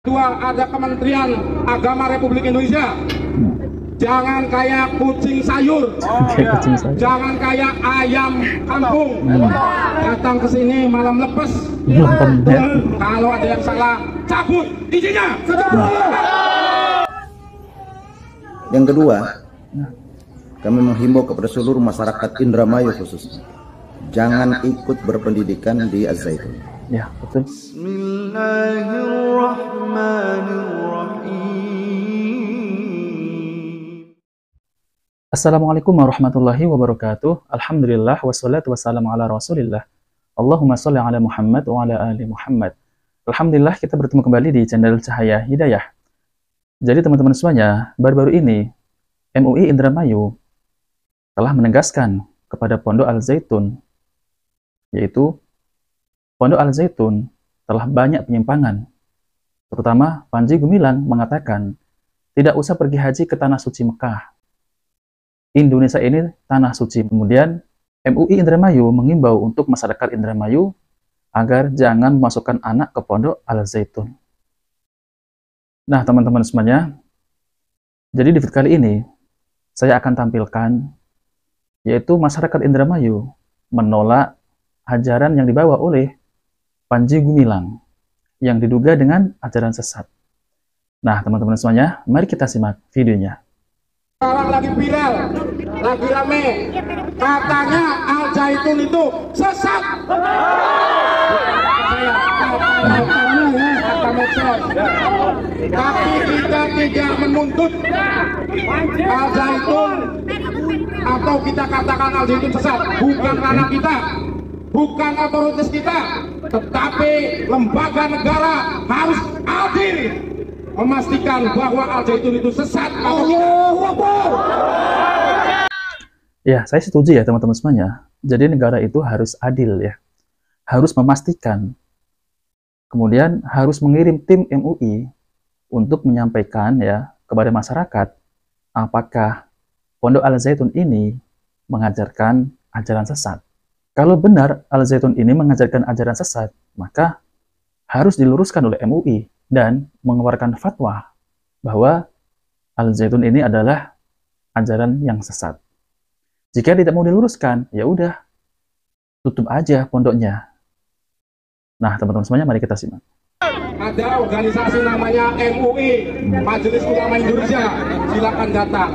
Dua, ada Kementerian Agama Republik Indonesia. Jangan kayak kucing sayur, jangan kayak ayam kampung. Datang ke sini malam lepas. Kalau ada yang salah, cabut izinnya. Yang kedua, kami menghimbau kepada seluruh masyarakat Indramayu khususnya, jangan ikut berpendidikan di Az-Zaitun. Ya, betul. Assalamualaikum warahmatullahi wabarakatuh. Alhamdulillah wassalatu wassalamu ala rasulillah. Allahumma sholli ala Muhammad wa ala ali Muhammad. Alhamdulillah kita bertemu kembali di channel Cahaya Hidayah. Jadi teman-teman semuanya, baru-baru ini MUI Indramayu telah menegaskan kepada Pondok Al-Zaitun, yaitu Pondok Al-Zaitun telah banyak penyimpangan. Terutama Panji Gumilang mengatakan tidak usah pergi haji ke Tanah Suci Mekah. Indonesia ini tanah suci. Kemudian MUI Indramayu mengimbau untuk masyarakat Indramayu agar jangan memasukkan anak ke Pondok Al-Zaitun. Nah teman-teman semuanya, jadi di video kali ini saya akan tampilkan yaitu masyarakat Indramayu menolak ajaran yang dibawa oleh Panji Gumilang yang diduga dengan ajaran sesat. Nah teman-teman semuanya, mari kita simak videonya. Sekarang lagi viral, lagi rame, katanya Al-Zaitun itu sesat. Tapi kita tidak menuntut Al-Zaitun atau kita katakan Al-Zaitun sesat, bukan ranah kita, bukan otoritas kita, tetapi lembaga negara harus adil memastikan bahwa Al-Zaitun itu sesat. Ya, saya setuju ya teman-teman semuanya. Jadi negara itu harus adil ya, harus memastikan. Kemudian harus mengirim tim MUI untuk menyampaikan ya kepada masyarakat apakah Pondok Al-Zaitun ini mengajarkan ajaran sesat. Kalau benar Al-Zaitun ini mengajarkan ajaran sesat, maka harus diluruskan oleh MUI dan mengeluarkan fatwa bahwa Al-Zaitun ini adalah ajaran yang sesat. Jika tidak mau diluruskan, ya udah tutup aja pondoknya. Nah, teman-teman semuanya, mari kita simak. Ada organisasi namanya MUI, Majelis Ulama Indonesia, silakan datang.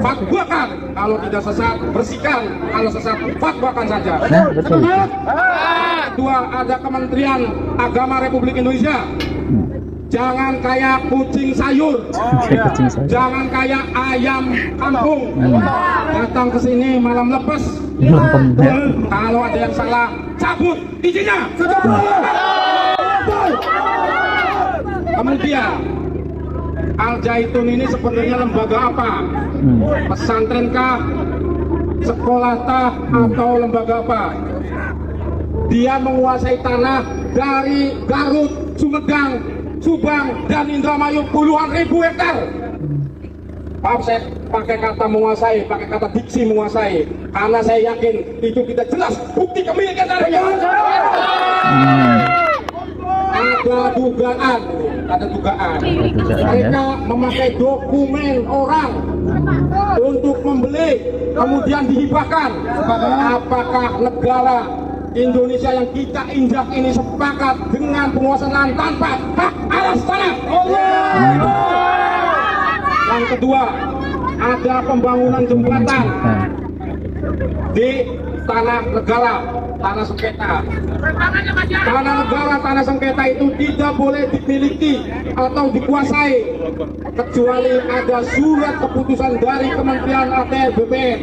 Fatwakan kalau tidak sesat, bersihkan. Kalau sesat, fatwakan saja. Nah, betul. Dua, ada Kementerian Agama Republik Indonesia. Jangan kayak kucing sayur, jangan kayak ayam kampung. Datang ke sini malam lepas. Kalau ada yang salah, cabut izinnya. Kemudian Al-Zaitun ini sebenarnya lembaga apa? Pesantren kah? Sekolah kah? Atau lembaga apa? Dia menguasai tanah dari Garut, Sumedang, Subang, dan Indramayu puluhan ribu hektar. Maaf saya pakai kata menguasai, pakai kata diksi menguasai, karena saya yakin itu kita jelas bukti kemilikan tanahnya. Ada dugaan, mereka memakai dokumen orang untuk membeli, kemudian dihibahkan. Apakah negara Indonesia yang kita injak ini sepakat dengan penguasaan lahan tanpa hak atas tanah? Yang kedua, ada pembangunan jembatan di tanah negara, tanah sengketa. Tanah negara, tanah sengketa itu tidak boleh dimiliki atau dikuasai kecuali ada surat keputusan dari Kementerian ATR BPN.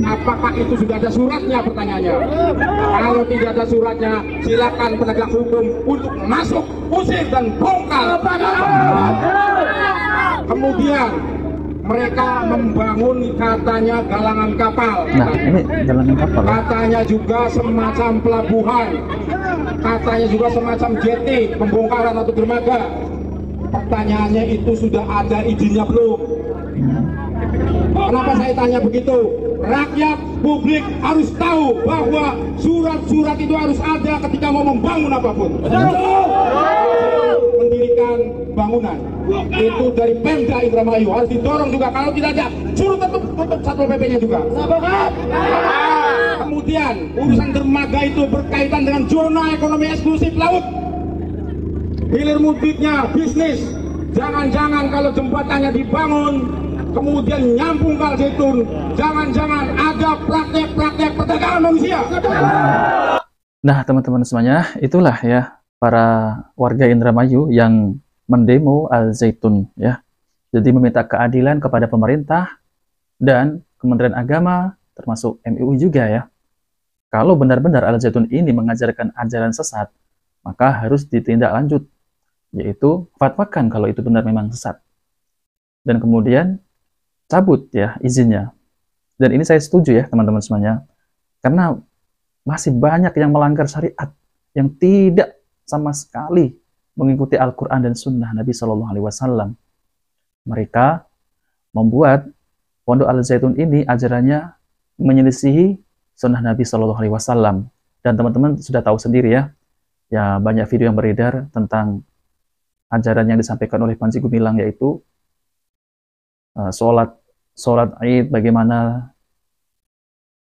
Apakah itu sudah ada suratnya, pertanyaannya? Kalau tidak ada suratnya, silakan penegak hukum untuk masuk, usir dan bongkar. Kemudian mereka membangun katanya galangan kapal. Nah, ini galangan kapal. Katanya juga semacam pelabuhan. Katanya juga semacam jetty, pembongkaran atau dermaga. Pertanyaannya itu sudah ada izinnya belum? Kenapa saya tanya begitu? Rakyat publik harus tahu bahwa surat-surat itu harus ada ketika mau membangun apapun. Mendirikan pembangunan itu dari Pemda Indramayu harus didorong juga. Kalau tidak ada, suruh tutup Satpol PP-nya juga. Kemudian urusan dermaga itu berkaitan dengan zona ekonomi eksklusif laut. Hilir mudiknya bisnis. Jangan-jangan kalau jembatannya dibangun kemudian nyambung Al Zaitun, jangan-jangan ada praktek-praktek perdagangan manusia. Nah, teman-teman semuanya, itulah ya para warga Indramayu yang mendemo Al Zaitun ya. Jadi meminta keadilan kepada pemerintah dan Kementerian Agama termasuk MUI juga ya. Kalau benar-benar Al Zaitun ini mengajarkan ajaran sesat, maka harus ditindaklanjut, yaitu fatwakan kalau itu benar memang sesat. Dan kemudian cabut ya izinnya. Dan ini saya setuju ya teman-teman semuanya. Karena masih banyak yang melanggar syariat, yang tidak sama sekali mengikuti Al-Quran dan Sunnah Nabi Shallallahu Alaihi Wasallam. Mereka membuat Pondok Al Zaitun ini ajarannya menyelisihi Sunnah Nabi Shallallahu Alaihi Wasallam. Dan teman-teman sudah tahu sendiri ya, ya banyak video yang beredar tentang ajaran yang disampaikan oleh Panji Gumilang, yaitu sholat Id bagaimana,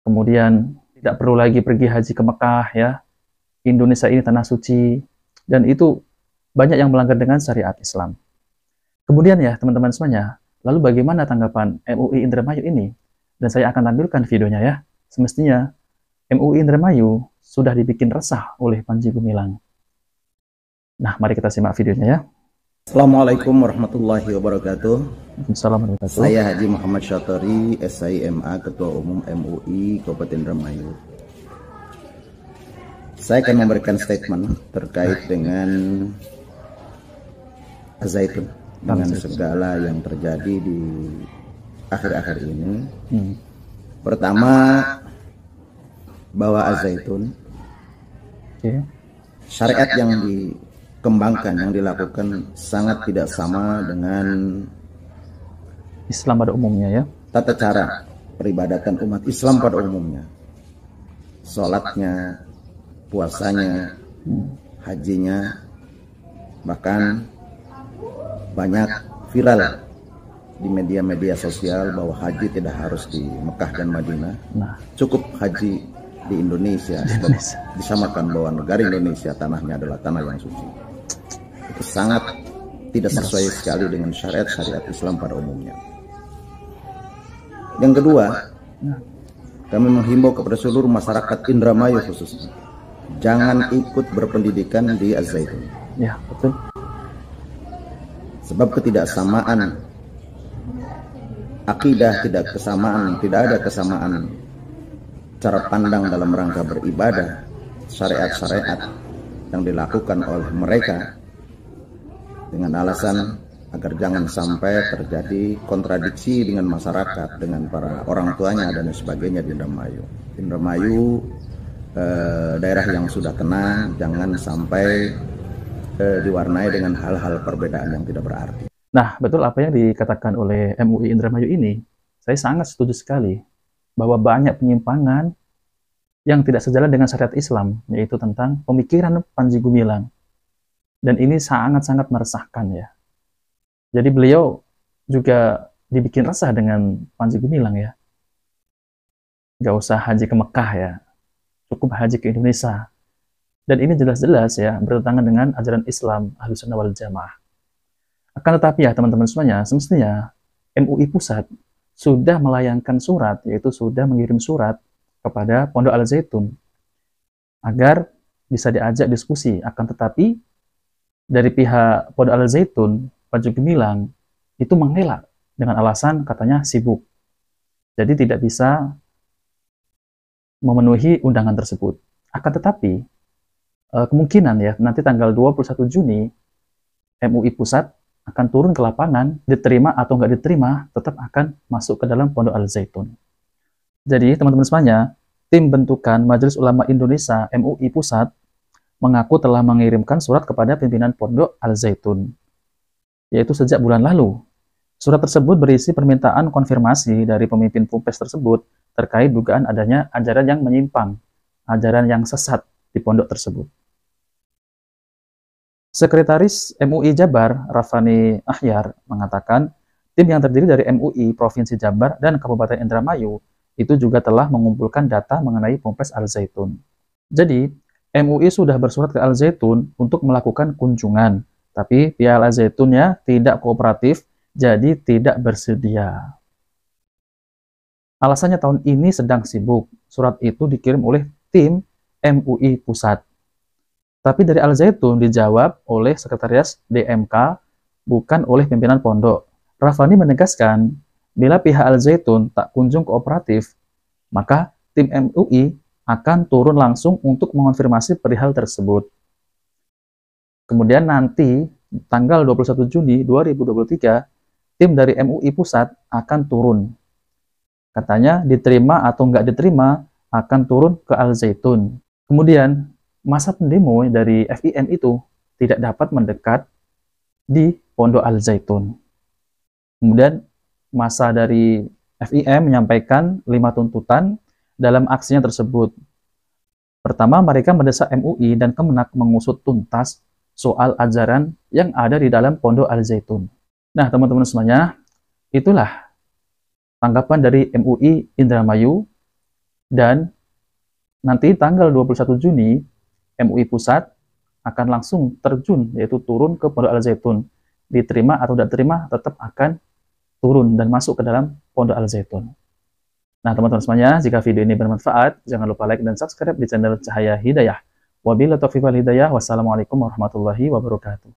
kemudian tidak perlu lagi pergi haji ke Mekah ya, Indonesia ini tanah suci, dan itu banyak yang melanggar dengan syariat Islam. Kemudian ya teman-teman semuanya, lalu bagaimana tanggapan MUI Indramayu ini? Dan saya akan tampilkan videonya ya. Semestinya MUI Indramayu sudah dibikin resah oleh Panji Gumilang. Nah, mari kita simak videonya ya. Assalamualaikum warahmatullahi wabarakatuh. Assalamualaikum warahmatullahi wabarakatuh. Saya Haji Muhammad Syatari, SIMA, Ketua Umum MUI Kabupaten Indramayu. Saya akan memberikan statement terkait dengan Al Zaitun, dengan segala yang terjadi di akhir-akhir ini. Pertama, bahwa Al Zaitun, syariat yang dikembangkan, yang dilakukan sangat tidak sama dengan Islam pada umumnya ya. Tata cara peribadatan umat Islam pada umumnya. Sholatnya, puasanya, hajinya, bahkan banyak viral di media-media sosial bahwa haji tidak harus di Mekah dan Madinah. Cukup haji di Indonesia, sebab disamakan bahwa negara Indonesia tanahnya adalah tanah yang suci. Itu sangat tidak sesuai sekali dengan syariat-syariat Islam pada umumnya. Yang kedua, kami menghimbau kepada seluruh masyarakat Indramayu khususnya, jangan ikut berpendidikan di Al Zaitun. Ya, betul. Sebab ketidaksamaan akidah, tidak ada kesamaan cara pandang dalam rangka beribadah, syariat-syariat yang dilakukan oleh mereka dengan alasan agar jangan sampai terjadi kontradiksi dengan masyarakat, dengan para orang tuanya dan sebagainya di Indramayu. Indramayu daerah yang sudah tenang, jangan sampai diwarnai dengan hal-hal perbedaan yang tidak berarti. Nah, betul apa yang dikatakan oleh MUI Indramayu ini. Saya sangat setuju sekali bahwa banyak penyimpangan yang tidak sejalan dengan syariat Islam, yaitu tentang pemikiran Panji Gumilang. Dan ini sangat-sangat meresahkan ya. Jadi beliau juga dibikin resah dengan Panji Gumilang ya. Gak usah haji ke Mekah ya, cukup haji ke Indonesia. Dan ini jelas-jelas ya bertentangan dengan ajaran Islam Ahlussunnah wal Jamaah. Akan tetapi ya teman-teman semuanya, semestinya MUI Pusat sudah melayangkan surat, yaitu sudah mengirim surat kepada Pondok Al Zaitun agar bisa diajak diskusi. Akan tetapi dari pihak Pondok Al Zaitun, Panji Gumilang itu mengelak dengan alasan katanya sibuk. Jadi tidak bisa memenuhi undangan tersebut. Akan tetapi kemungkinan ya nanti tanggal 21 Juni MUI Pusat akan turun ke lapangan, diterima atau nggak diterima, tetap akan masuk ke dalam Pondok Al Zaitun. Jadi teman-teman semuanya, tim bentukan Majelis Ulama Indonesia MUI Pusat mengaku telah mengirimkan surat kepada pimpinan Pondok Al Zaitun, yaitu sejak bulan lalu. Surat tersebut berisi permintaan konfirmasi dari pemimpin Pumpes tersebut terkait dugaan adanya ajaran yang menyimpang, ajaran yang sesat di pondok tersebut. Sekretaris MUI Jabar, Rafani Ahyar, mengatakan tim yang terdiri dari MUI Provinsi Jabar dan Kabupaten Indramayu itu juga telah mengumpulkan data mengenai Ponpes Al Zaitun. Jadi, MUI sudah bersurat ke Al Zaitun untuk melakukan kunjungan, tapi pihak Al Zaitunnya tidak kooperatif, jadi tidak bersedia. Alasannya tahun ini sedang sibuk. Surat itu dikirim oleh tim MUI Pusat. Tapi dari Al Zaitun dijawab oleh Sekretariat DMK, bukan oleh pimpinan pondok. Rafani menegaskan, bila pihak Al Zaitun tak kunjung kooperatif, maka tim MUI akan turun langsung untuk mengonfirmasi perihal tersebut. Kemudian nanti, tanggal 21 Juni 2023, tim dari MUI Pusat akan turun. Katanya diterima atau nggak diterima, akan turun ke Al Zaitun. Kemudian, masa pendemo dari FIM itu tidak dapat mendekat di Pondok Al Zaitun. Kemudian, masa dari FIM menyampaikan 5 tuntutan dalam aksinya tersebut. Pertama, mereka mendesak MUI dan Kemenak mengusut tuntas soal ajaran yang ada di dalam Pondok Al Zaitun. Nah, teman-teman semuanya, itulah tanggapan dari MUI Indramayu, dan nanti tanggal 21 Juni, MUI Pusat akan langsung terjun, yaitu turun ke Pondok Al Zaitun. Diterima atau tidak terima, tetap akan turun dan masuk ke dalam Pondok Al Zaitun. Nah, teman-teman semuanya, jika video ini bermanfaat, jangan lupa like dan subscribe di channel Cahaya Hidayah. Wabillahi taufiq wal hidayah. Wassalamualaikum warahmatullahi wabarakatuh.